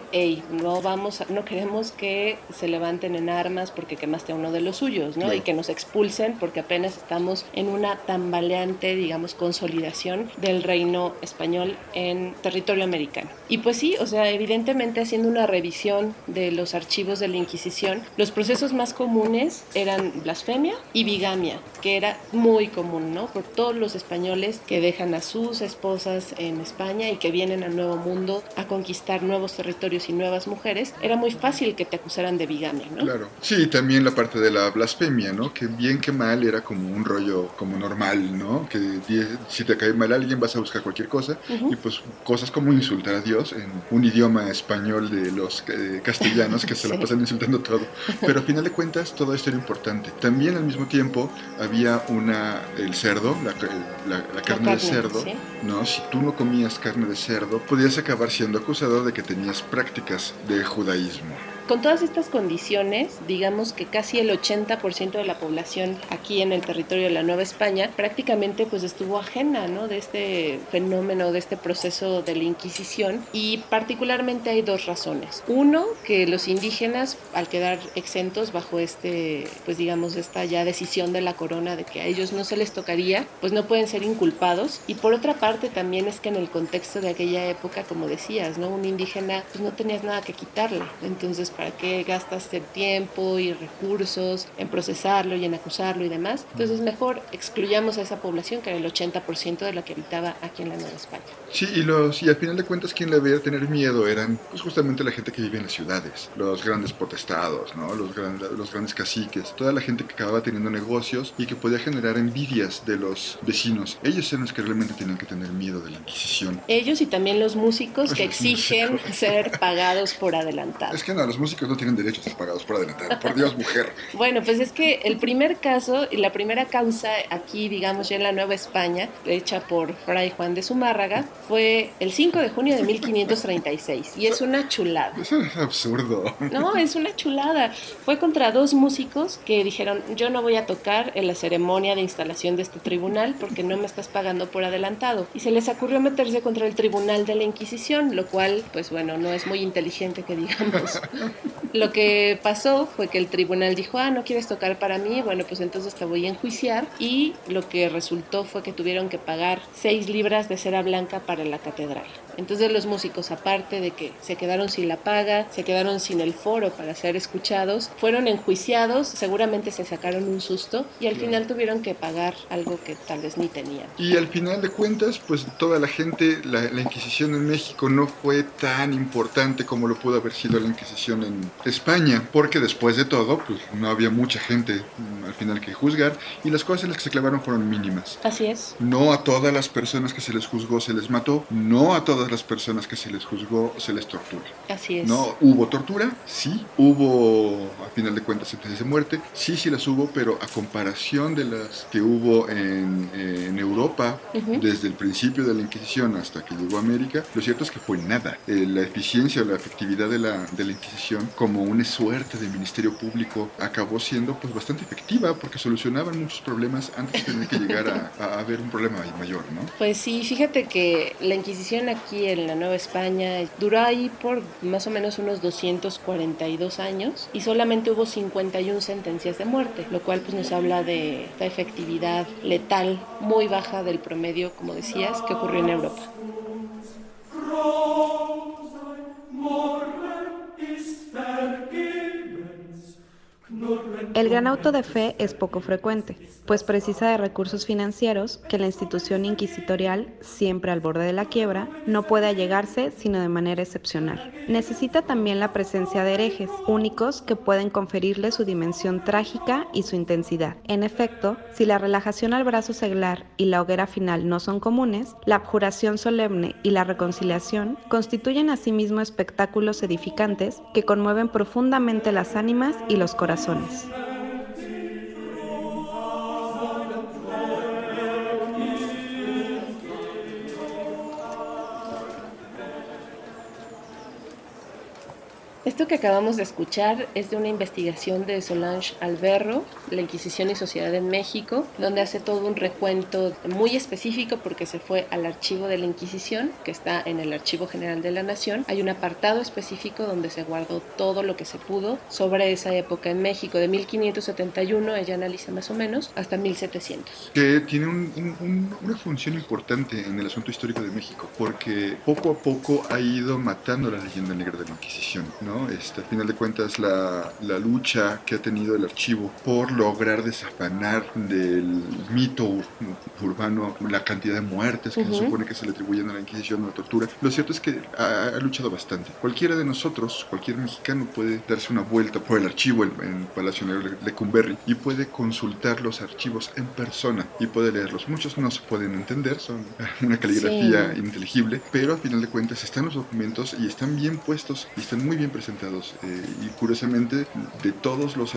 no queremos que se levanten en armas porque quemaste a uno de los suyos, ¿no? Claro. Y que nos expulsen porque apenas estamos en una tambaleante, digamos, consolidación del reino español en territorio americano. Y pues sí, o sea, evidentemente haciendo una revisión de los archivos de la Inquisición, los procesos más comunes eran blasfemia y bigamia, que era muy común, ¿no? Por todos los españoles que dejan a sus esposas en España y que vienen al Nuevo Mundo a conquistar nuevos territorios y nuevas mujeres, era muy fácil que te acusaran de bigamia, ¿no? Claro. Sí, también la parte de la blasfemia, ¿no? Que bien que mal era como un rollo como normal, ¿no? Que si te cae mal alguien vas a buscar cualquier cosa y pues cosas como insultar a Dios en un idioma español de los castellanos que se la pasan insultando todo. Pero a final de cuentas todo esto era importante. También al mismo tiempo había el cerdo, la carne de cerdo, ¿sí? ¿no? Si tú no comías carne de cerdo, podías acabar siendo acusado de que tenías prácticas de judaísmo. Con todas estas condiciones, digamos que casi el 80% de la población aquí en el territorio de la Nueva España prácticamente pues estuvo ajena, ¿no?, de este fenómeno, de este proceso de la Inquisición, y particularmente hay dos razones. Uno, que los indígenas, al quedar exentos bajo pues digamos esta ya decisión de la corona de que a ellos no se les tocaría, pues no pueden ser inculpados. Y por otra parte también es que en el contexto de aquella época, como decías, ¿no?, un indígena pues no tenías nada que quitarle, entonces ¿para qué gastas el tiempo y recursos en procesarlo y en acusarlo y demás? Entonces mejor excluyamos a esa población, que era el 80% de la que habitaba aquí en la Nueva España. Sí, y al final de cuentas quien le veía tener miedo eran pues justamente la gente que vive en las ciudades, los grandes potestados, ¿no? Los grandes caciques, toda la gente que acababa teniendo negocios y que podía generar envidias de los vecinos. Ellos eran los que realmente tenían que tener miedo de la Inquisición. Ellos y también los músicos que exigen ser pagados por adelantado. Es que no, los músicos no tienen derecho a ser pagados por adelantado. Por Dios, mujer. Bueno, pues es que el primer caso y la primera causa aquí, digamos, ya en la Nueva España, hecha por Fray Juan de Zumárraga, fue el 5 de junio de 1536. Y es una chulada. Eso es absurdo. No, es una chulada. Fue contra dos músicos que dijeron, yo no voy a tocar en la ceremonia de instalación de este tribunal porque no me estás pagando por adelantado. Y se les ocurrió meterse contra el tribunal de la Inquisición, lo cual, pues bueno, no es muy inteligente que digamos. Lo que pasó fue que el tribunal dijo, no quieres tocar para mí, bueno, pues entonces te voy a enjuiciar, y lo que resultó fue que tuvieron que pagar 6 libras de cera blanca para la catedral. Entonces los músicos, aparte de que se quedaron sin la paga, se quedaron sin el foro para ser escuchados, fueron enjuiciados, seguramente se sacaron un susto y al final tuvieron que pagar algo que tal vez ni tenían. Y al final de cuentas, pues toda la gente, la Inquisición en México no fue tan importante como lo pudo haber sido la Inquisición en España, porque después de todo, pues no había mucha gente al final que juzgar y las cosas en las que se clavaron fueron mínimas. Así es. No a todas las personas que se les juzgó se les mató, no a todas las personas que se les juzgó se les tortura. Así es. No, ¿hubo tortura? Sí. ¿Hubo, a final de cuentas, sentencias de muerte? Sí, sí las hubo, pero a comparación de las que hubo en Europa, desde el principio de la Inquisición hasta que llegó a América, lo cierto es que fue nada. La eficiencia o la efectividad de la Inquisición, como una suerte de ministerio público, acabó siendo pues bastante efectiva porque solucionaban muchos problemas antes de tener que llegar a haber un problema mayor, ¿no? Pues sí, fíjate que la Inquisición aquí en la Nueva España duró ahí por más o menos unos 242 años y solamente hubo 51 sentencias de muerte, lo cual pues nos habla de la efectividad letal muy baja del promedio, como decías, que ocurrió en Europa. El gran auto de fe es poco frecuente, pues precisa de recursos financieros que la institución inquisitorial, siempre al borde de la quiebra, no puede allegarse sino de manera excepcional. Necesita también la presencia de herejes, únicos que pueden conferirle su dimensión trágica y su intensidad. En efecto, si la relajación al brazo seglar y la hoguera final no son comunes, la abjuración solemne y la reconciliación constituyen asimismo espectáculos edificantes que conmueven profundamente las ánimas y los corazones. Esto que acabamos de escuchar es de una investigación de Solange Alberro, La Inquisición y Sociedad en México, donde hace todo un recuento muy específico porque se fue al archivo de la Inquisición, que está en el Archivo General de la Nación. Hay un apartado específico donde se guardó todo lo que se pudo sobre esa época en México, de 1571, ella analiza más o menos, hasta 1700. Que tiene una función importante en el asunto histórico de México, porque poco a poco ha ido matando la leyenda negra de la Inquisición, ¿no? ¿no? A final de cuentas, la lucha que ha tenido el archivo por lograr desafanar del mito urbano la cantidad de muertes que se supone que se le atribuyen a la Inquisición o la tortura, lo cierto es que ha luchado bastante. Cualquiera de nosotros, cualquier mexicano puede darse una vuelta por el archivo en Palacio Negro de Lecumberri y puede consultar los archivos en persona y puede leerlos. Muchos no se pueden entender, son una caligrafía ininteligible, pero a final de cuentas están los documentos y están bien puestos y están muy bien presentados. Y curiosamente, de todos los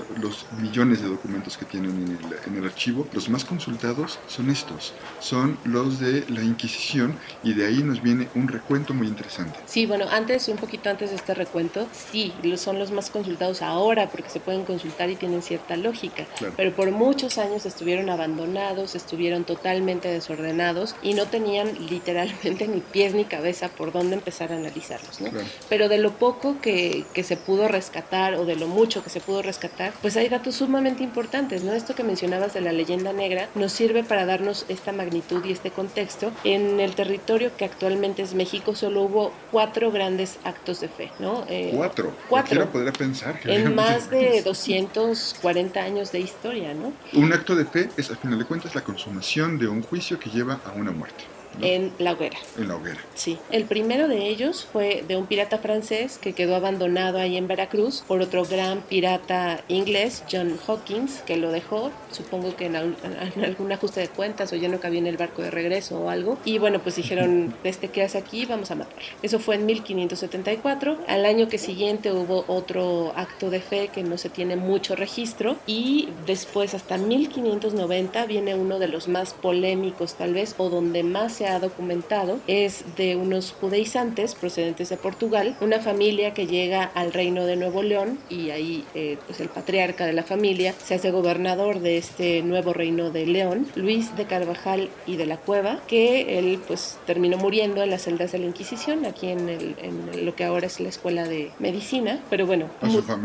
millones de documentos que tienen en el archivo, los más consultados son estos, son los de la Inquisición, y de ahí nos viene un recuento muy interesante. Sí, bueno, un poquito antes de este recuento, sí, son los más consultados ahora porque se pueden consultar y tienen cierta lógica, claro. Pero por muchos años estuvieron abandonados, estuvieron totalmente desordenados y no tenían literalmente ni pies ni cabeza por dónde empezar a analizarlos, ¿no? Claro. Pero de lo poco que se pudo rescatar o de lo mucho que se pudo rescatar, pues hay datos sumamente importantes, ¿no? Esto que mencionabas de la leyenda negra nos sirve para darnos esta magnitud y este contexto. En el territorio que actualmente es México solo hubo 4 grandes actos de fe, ¿no? 4. 4. Cualquiera podría pensar que en más de 240 años de historia, ¿no? Un acto de fe es, a final de cuentas, la consumación de un juicio que lleva a una muerte, ¿no? En la hoguera. En la hoguera. Sí. El primero de ellos fue de un pirata francés que quedó abandonado ahí en Veracruz por otro gran pirata inglés, John Hawkins, que lo dejó, supongo que en algún ajuste de cuentas o ya no cabía en el barco de regreso o algo. Y bueno, pues dijeron, ¿qué hace aquí? Vamos a matarlo. Eso fue en 1574. Al año que siguiente hubo otro acto de fe que no se tiene mucho registro, y después hasta 1590 viene uno de los más polémicos tal vez, o donde más se ha documentado, es de unos judaizantes procedentes de Portugal, una familia que llega al reino de Nuevo León, y ahí pues el patriarca de la familia se hace gobernador de este nuevo reino de León, Luis de Carvajal y de la Cueva, que él pues terminó muriendo en las celdas de la Inquisición, aquí en lo que ahora es la Escuela de Medicina, pero bueno,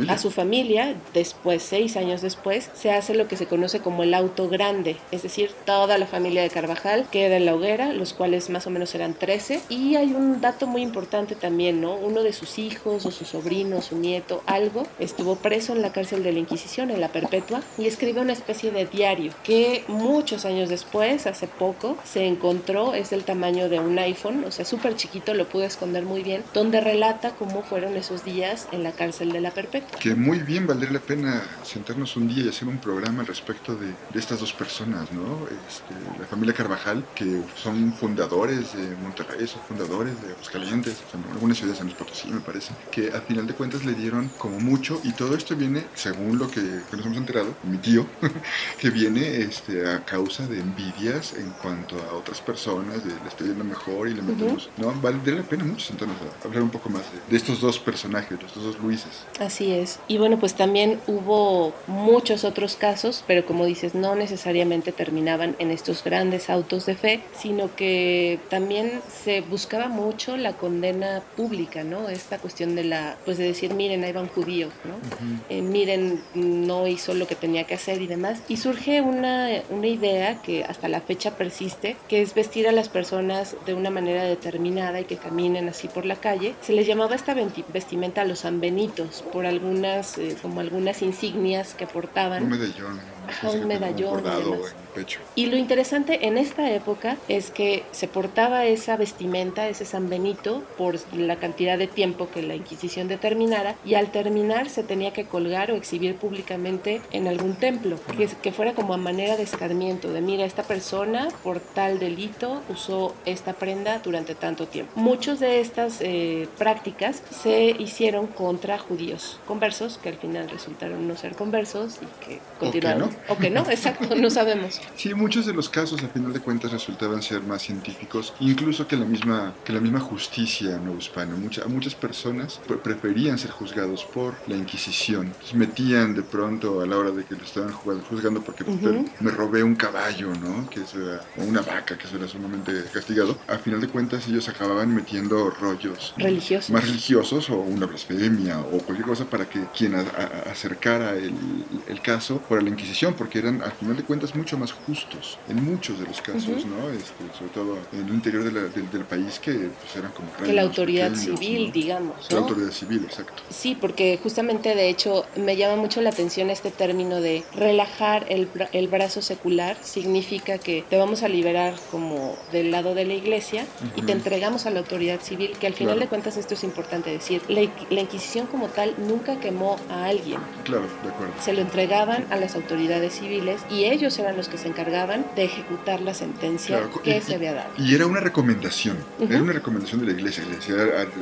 a su familia, después, 6 años después, se hace lo que se conoce como el auto grande, es decir, toda la familia de Carvajal queda en la hoguera, los cuales más o menos eran 13, y hay un dato muy importante también, ¿no? Uno de sus hijos o su sobrino, su nieto, algo, estuvo preso en la cárcel de la Inquisición, en la Perpetua, y escribe una especie de diario que muchos años después, hace poco, se encontró, es del tamaño de un iPhone, o sea, súper chiquito, lo pude esconder muy bien, donde relata cómo fueron esos días en la cárcel de la Perpetua. Que muy bien valdría la pena sentarnos un día y hacer un programa al respecto de estas dos personas, ¿no? La familia Carvajal, que son fundadores de Monterrey, son fundadores de Aguascalientes, o sea, algunas ciudades en San Luis Potosí, me parece, que a final de cuentas le dieron como mucho, y todo esto viene, según lo que nos hemos enterado, mi tío, que viene a causa de envidias en cuanto a otras personas, de le estoy yendo mejor y le metemos, ¿no? Valdría la pena mucho sentarnos a hablar un poco más de estos dos personajes, de estos dos Luises. Así es. Y bueno, pues también hubo muchos otros casos, pero como dices, no necesariamente terminaban en estos grandes autos de fe, sino que también se buscaba mucho la condena pública, ¿no? Esta cuestión de de decir, miren, ahí va un judío, ¿no? Miren, no hizo lo que tenía que hacer y demás. Y surge una idea que hasta la fecha persiste, que es vestir a las personas de una manera determinada y que caminen así por la calle. Se les llamaba esta vestimenta a los sanbenitos por algunas insignias que portaban. Un medallón. Un medallón. Bordado en el pecho. Y lo interesante en esta época es que se portaba esa vestimenta, ese San Benito, por la cantidad de tiempo que la Inquisición determinara, y al terminar se tenía que colgar o exhibir públicamente en algún templo, que fuera como a manera de escarmiento, de mira, esta persona por tal delito usó esta prenda durante tanto tiempo. Muchas de estas prácticas se hicieron contra judíos conversos, que al final resultaron no ser conversos y que continuaron. O que no, exacto, no sabemos. Sí, muchos de los casos a final de cuentas resultaban ser más científicos, incluso que la misma justicia nuevohispana. Muchas personas preferían ser juzgados por la Inquisición. Entonces metían de pronto a la hora de que lo estaban juzgando porque me robé un caballo, ¿no? O una vaca, que eso era sumamente castigado. A final de cuentas ellos acababan metiendo rollos religiosos, más religiosos, o una blasfemia o cualquier cosa para que quien acercara el caso fuera la Inquisición, razón, porque eran, al final de cuentas, mucho más justos en muchos de los casos, ¿no? Sobre todo en el interior del país, que pues, eran como que la autoridad pequeños, civil, ¿no? digamos, La ¿no? autoridad civil, exacto. Sí, porque justamente de hecho me llama mucho la atención este término de relajar el brazo secular. Significa que te vamos a liberar como del lado de la iglesia y te entregamos a la autoridad civil, que al final de cuentas esto es importante decir. La Inquisición como tal nunca quemó a alguien. Claro, de acuerdo. Se lo entregaban a las autoridades civiles y ellos eran los que se encargaban de ejecutar la sentencia que se había dado. Y era una recomendación, era una recomendación de la iglesia, le decía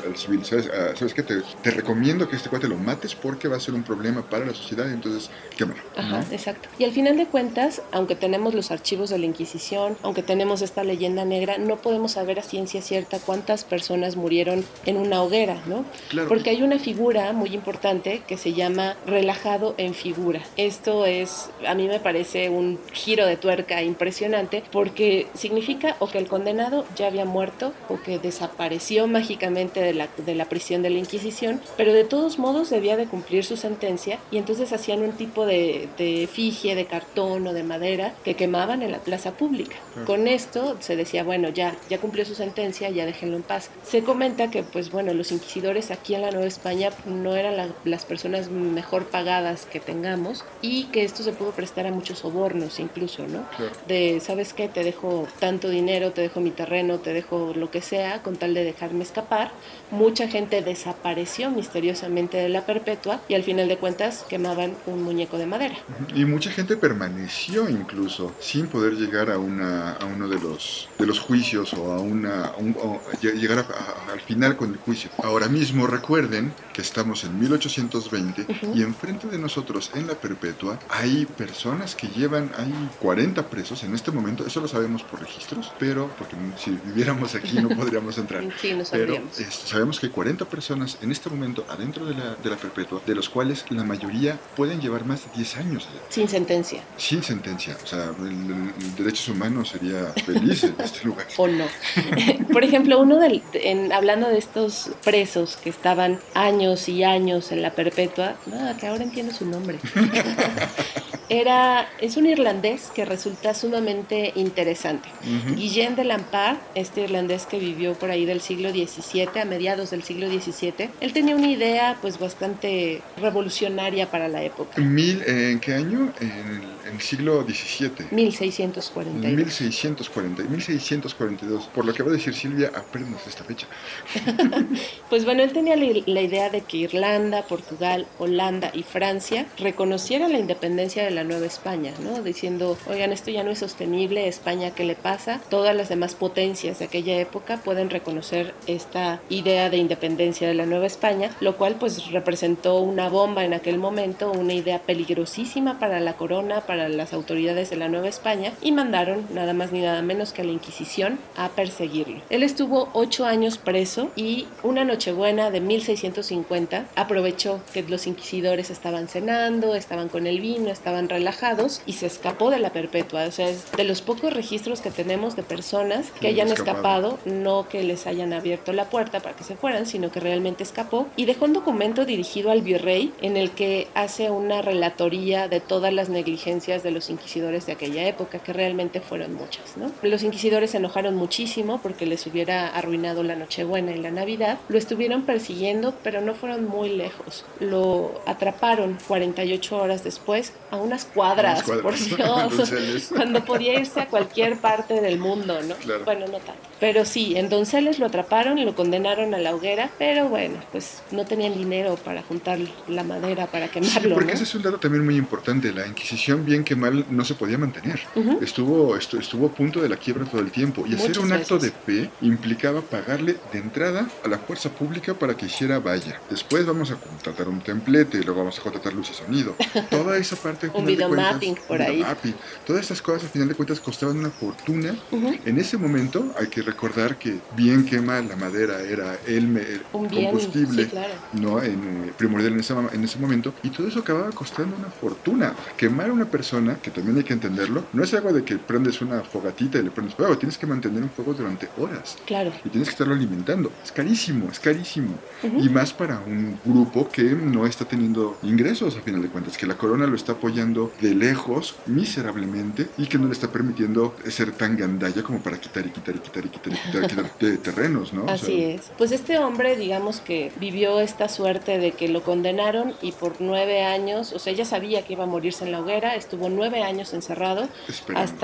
al civil, ¿sabes qué? Te recomiendo que este cuate lo mates porque va a ser un problema para la sociedad, entonces quémalo. Ajá, exacto. Y al final de cuentas, aunque tenemos los archivos de la Inquisición, aunque tenemos esta leyenda negra, no podemos saber a ciencia cierta cuántas personas murieron en una hoguera, ¿no? Claro. Porque hay una figura muy importante que se llama relajado en figura. Esto es, a mí me parece un giro de tuerca impresionante, porque significa o que el condenado ya había muerto o que desapareció mágicamente de la prisión de la Inquisición, pero de todos modos debía de cumplir su sentencia, y entonces hacían un tipo de efigie de cartón o de madera que quemaban en la plaza pública. Con esto se decía, bueno, ya cumplió su sentencia, ya déjenlo en paz. Se comenta que, pues bueno, los inquisidores aquí en la Nueva España no eran las personas mejor pagadas que tengamos, y que esto se pudo prestar a muchos sobornos incluso, ¿no? Claro. De, ¿sabes qué? Te dejo tanto dinero, te dejo mi terreno, te dejo lo que sea, con tal de dejarme escapar. Mucha gente desapareció misteriosamente de la Perpetua y al final de cuentas quemaban un muñeco de madera. Y mucha gente permaneció incluso sin poder llegar a uno de los juicios o llegar al final con el juicio. Ahora mismo recuerden que estamos en 1820 y enfrente de nosotros en la Perpetua hay personas que hay 40 presos en este momento. Eso lo sabemos por registros, pero porque si viviéramos aquí no podríamos entrar. Sí, no pero sabríamos. Sabemos que hay 40 personas en este momento adentro de la Perpetua, de los cuales la mayoría pueden llevar más de 10 años allá. Sin sentencia. Sin sentencia. O sea, el derechos humanos sería feliz en este lugar. O no. Por ejemplo, hablando de estos presos que estaban años y años en la Perpetua, que ahora entiendo su nombre. Es un irlandés que resulta sumamente interesante. Guillén de Lampard, este irlandés que vivió por ahí del siglo XVII, a mediados del siglo XVII, él tenía una idea pues bastante revolucionaria para la época. ¿En qué año? En el siglo XVII. 1642. 1642. Por lo que va a decir Silvia, aprendas esta fecha. Pues bueno, él tenía la idea de que Irlanda, Portugal, Holanda y Francia reconocieran la independencia de la Nueva España, ¿no? Diciendo, oigan, esto ya no es sostenible, España, ¿qué le pasa? Todas las demás potencias de aquella época pueden reconocer esta idea de independencia de la Nueva España, lo cual pues representó una bomba en aquel momento, una idea peligrosísima para la corona, para las autoridades de la Nueva España, y mandaron nada más ni nada menos que a la Inquisición a perseguirlo. Él estuvo 8 años preso y una Nochebuena de 1650 aprovechó que los inquisidores estaban cenando, estaban con el vino, estaban relajados, y se escapó de la Perpetua. O sea, es de los pocos registros que tenemos de personas que hayan escapado, no que les hayan abierto la puerta para que se fueran, sino que realmente escapó, y dejó un documento dirigido al virrey en el que hace una relatoría de todas las negligencias de los inquisidores de aquella época, que realmente fueron muchas, ¿no? Los inquisidores se enojaron muchísimo porque les hubiera arruinado la Nochebuena y la Navidad. Lo estuvieron persiguiendo, pero no fueron muy lejos. Lo atraparon 48 horas después a unas cuadras, por Dios, cuando podía irse a cualquier parte del mundo, ¿no? Claro. Bueno, no tanto. Pero sí, en Donceles lo atraparon y lo condenaron a la hoguera, pero bueno, pues no tenían dinero para juntar la madera para quemarlo, sí, porque ¿no? ese es un dato también muy importante. La Inquisición, bien que mal, no se podía mantener. Estuvo a punto de la quiebra todo el tiempo. Y hacer un acto de fe implicaba pagarle de entrada a la fuerza pública para que hiciera valla. Después vamos a contratar un templete, luego vamos a contratar luz y sonido. Toda esa parte, un videomapping por ahí. Todas estas cosas, al final de cuentas, costaban una fortuna. En ese momento, hay que recordar que bien que mal, la madera era el combustible, sí, claro, ¿no? Primordial en ese momento, y todo eso acababa costando una fortuna. Quemar a una persona, que también hay que entenderlo, no es algo de que prendes una fogatita y le prendes fuego, tienes que mantener un fuego durante horas. Claro. Y tienes que estarlo alimentando. Es carísimo. Y más para un grupo que no está teniendo ingresos, a final de cuentas, que la corona lo está apoyando observando de lejos, miserablemente, y que no le está permitiendo ser tan gandalla como para quitar de terrenos, ¿no? Así es. Pues este hombre, digamos que vivió esta suerte de que lo condenaron y por 9 años, o sea, ella sabía que iba a morirse en la hoguera, estuvo 9 años encerrado,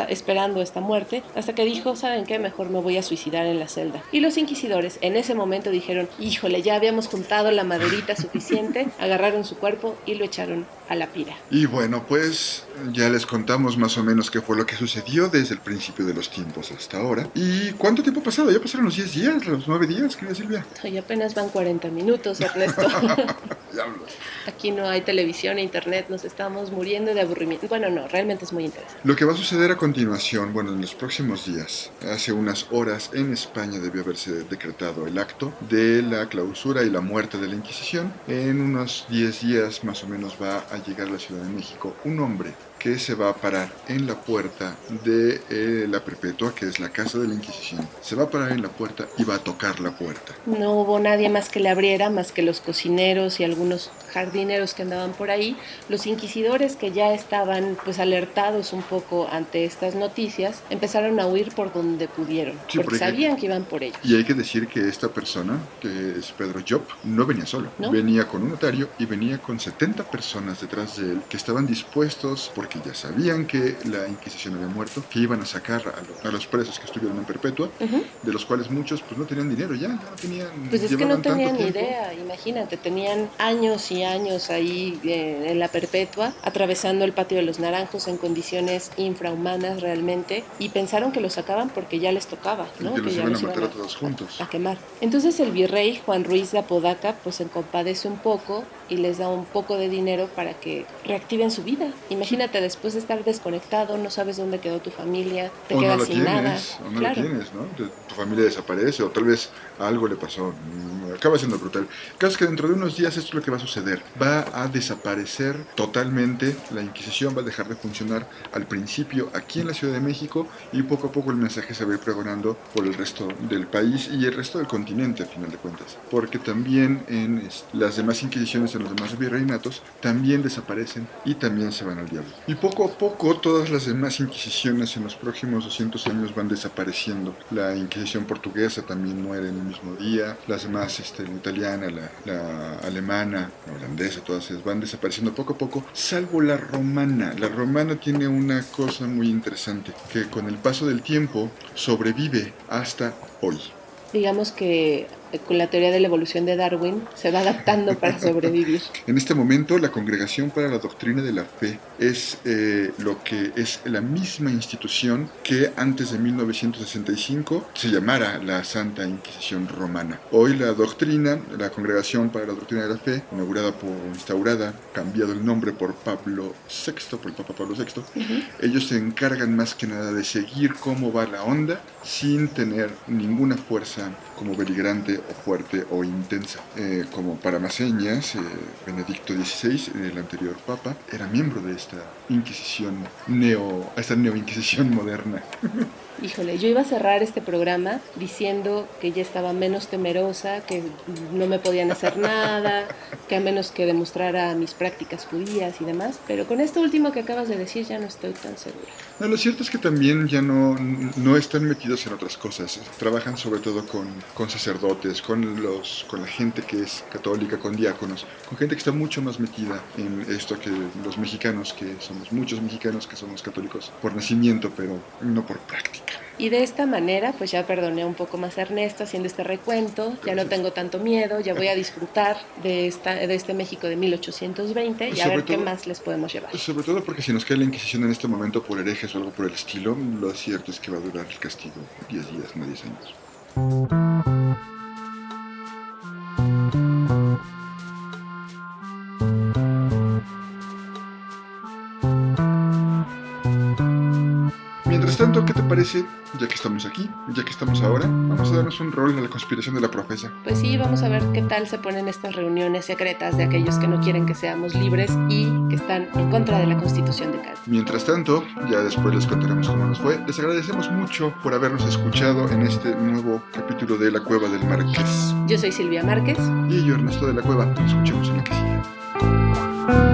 esperando esta muerte, hasta que dijo, ¿saben qué? Mejor me voy a suicidar en la celda. Y los inquisidores en ese momento dijeron, híjole, ya habíamos juntado la maderita suficiente, agarraron su cuerpo y lo echaron a la pira. Y bueno, pues ya les contamos más o menos qué fue lo que sucedió desde el principio de los tiempos hasta ahora. ¿Y cuánto tiempo ha pasado? Ya pasaron los 10 días, los 9 días, querida Silvia. Y apenas van 40 minutos, Ernesto. Diablos. Aquí no hay televisión e internet, nos estamos muriendo de aburrimiento. Bueno, no, realmente es muy interesante. Lo que va a suceder a continuación, bueno, en los próximos días, hace unas horas en España debió haberse decretado el acto de la clausura y la muerte de la Inquisición. En unos 10 días más o menos va a llegar a la Ciudad de México un hombre que se va a parar en la puerta de la Perpetua, que es la casa de la Inquisición. Se va a parar en la puerta y va a tocar la puerta. No hubo nadie más que le abriera, más que los cocineros y algunos jardineros que andaban por ahí. Los inquisidores, que ya estaban pues alertados un poco ante estas noticias, empezaron a huir por donde pudieron, Sí, porque sabían que iban por ellos. Y hay que decir que esta persona, que es Pedro Job, no venía solo. ¿No? Venía con un notario y venía con 70 personas detrás de él que estaban dispuestos, porque ya sabían que la Inquisición había muerto, que iban a sacar a los presos que estuvieron en Perpetua, de los cuales muchos pues no tenían dinero, ya no tenían. Pues es que no tenían ni tiempo. idea, imagínate, tenían años y años ahí en la Perpetua, atravesando el Patio de los Naranjos en condiciones infrahumanas realmente, y pensaron que los sacaban porque ya les tocaba, ¿no? Y que los ya iban a matar a todos juntos. a quemar. Entonces el virrey Juan Ruiz de Apodaca pues se compadece un poco y les da un poco de dinero para que reactiven su vida. Imagínate, después de estar desconectado, no sabes dónde quedó tu familia, te O quedas no la sin nada. tienes, o no la tienes, ¿no? Tu familia desaparece, o tal vez algo le pasó. Acaba siendo brutal. El caso es que dentro de unos días esto es lo que va a suceder. Va a desaparecer totalmente, la Inquisición va a dejar de funcionar al principio aquí en la Ciudad de México, y poco a poco el mensaje se va a ir pregonando por el resto del país y el resto del continente, a final de cuentas. Porque también en las demás Inquisiciones, en los demás virreinatos, también desaparecen y también se van al diablo. Y poco a poco todas las demás Inquisiciones en los próximos 200 años van desapareciendo. La Inquisición portuguesa también muere en el mismo día, las demás, la italiana, la alemana, la holandesa, todas esas van desapareciendo poco a poco, salvo la romana. La romana tiene una cosa muy interesante, que con el paso del tiempo sobrevive hasta hoy. Digamos que con la teoría de la evolución de Darwin se va adaptando para sobrevivir. En este momento, la Congregación para la Doctrina de la Fe es lo que es la misma institución que antes de 1965 se llamara la Santa Inquisición Romana. Hoy la doctrina, la Congregación para la Doctrina de la Fe, instaurada, cambiado el nombre por Pablo VI, por el Papa Pablo VI, ellos se encargan más que nada de seguir cómo va la onda sin tener ninguna fuerza como beligerante o fuerte o intensa. Como para más señas, Benedicto XVI, el anterior papa, era miembro de esta Inquisición esta neo-Inquisición moderna. Híjole, yo iba a cerrar este programa diciendo que ya estaba menos temerosa, que no me podían hacer nada, que a menos que demostrara mis prácticas judías y demás, pero con esto último que acabas de decir ya no estoy tan segura. No, lo cierto es que también ya no están metidos en otras cosas. Trabajan sobre todo con sacerdotes, con la gente que es católica, con diáconos, con gente que está mucho más metida en esto que los mexicanos, que somos muchos mexicanos que somos católicos por nacimiento, pero no por práctica. Y de esta manera, pues ya perdoné un poco más a Ernesto haciendo este recuento, ya no tengo tanto miedo, ya voy a disfrutar de este México de 1820 y a ver qué más les podemos llevar. Sobre todo porque si nos cae la Inquisición en este momento por herejes o algo por el estilo, lo cierto es que va a durar el castigo 10 días, no 10 años. Mientras tanto, ¿qué te parece? Ya que estamos aquí, ya que estamos ahora, vamos a darnos un rol en la conspiración de la profesa. Pues sí, vamos a ver qué tal se ponen estas reuniones secretas de aquellos que no quieren que seamos libres y que están en contra de la Constitución de Cádiz. Mientras tanto, ya después les contaremos cómo nos fue. Les agradecemos mucho por habernos escuchado en este nuevo capítulo de La Cueva del Marqués. Yo soy Silvia Márquez. Y yo, Ernesto de la Cueva. Nos escuchamos en la que sigue.